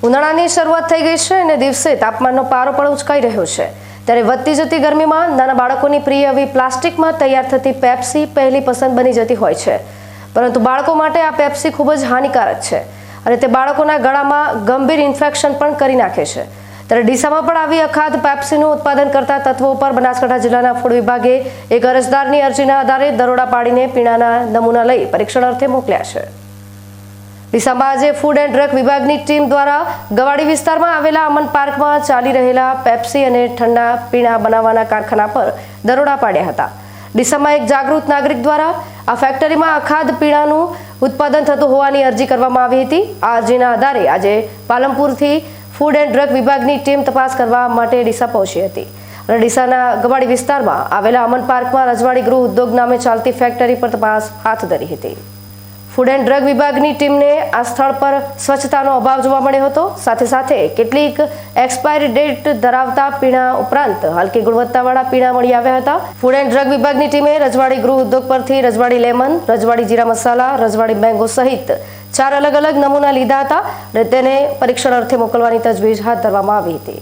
ઉનાળાની શરૂઆત થઈ ગઈ છે અને દિવસે તાપમાનનો પારો પણ ઉંચકાઈ રહ્યો છે। ત્યારે વધતી જતી ગરમીમાં નાના બાળકોની પ્રિય એવી પ્લાસ્ટિકમાં તૈયાર થતી પેપ્સી પહેલી પસંદ બની જતી હોય છે, પરંતુ બાળકો માટે આ પેપ્સી ખૂબ જ હાનિકારક છે અને તે બાળકોના ગળામાં ગંભીર ઇન્ફેક્શન પણ કરી નાખે છે। ત્યારે ડીસામાં પણ આવી અખાધ પેપ્સીનું ઉત્પાદન કરતા તત્વો પર બનાસકાંઠા જિલ્લાના ફૂડ વિભાગે એક અરજદારની અરજીના આધારે દરોડા પાડીને પીણાના નમૂના લઈ પરીક્ષણ અર્થે મોકલ્યા છે। ડીસામાં આજે ફૂડ એન્ડ ડ્રગ વિભાગની ટીમ દ્વારા ગવાડી વિસ્તારમાં આવેલા અમન પાર્કમાં ચાલી રહેલા પેપ્સી અને ઠંડા પીણા બનાવવાના કારખાના પર દરોડા પાડ્યા હતા। ડીસામાં એક જાગૃત નાગરિક દ્વારા આ ફેક્ટરીમાં અખાધ પીણાનું ઉત્પાદન થતું હોવાની અરજી કરવામાં આવી હતી। આ અરજીના આધારે આજે પાલનપુરથી ફૂડ એન્ડ ડ્રગ વિભાગની ટીમ તપાસ કરવા માટે ડીસા પહોંચી હતી અને ડીસાના ગવાડી વિસ્તારમાં આવેલા અમન પાર્કમાં રજવાડી ગૃહ ઉદ્યોગ નામે ચાલતી ફેક્ટરી પર તપાસ હાથ ધરી હતી। ફૂડ એન્ડ ડ્રગ વિભાગની ટીમને આ સ્થળ પર સ્વચ્છતાનો અભાવ જોવા મળ્યો હતો। સાથે સાથે કેટલીક એક્સપાયરી ડેટ ધરાવતા પીણા ઉપરાંત હલકી ગુણવત્તાવાળા પીણા મળી આવ્યા હતા। ફૂડ એન્ડ ડ્રગ વિભાગની ટીમે રજવાડી ગૃહ ઉદ્યોગ પરથી રજવાડી લેમન, રજવાડી જીરા મસાલા, રજવાડી મેંગો સહિત 4 અલગ અલગ નમૂના લીધા હતા અને તેને પરીક્ષણ અર્થે મોકલવાની તજવીજ હાથ ધરવામાં આવી હતી।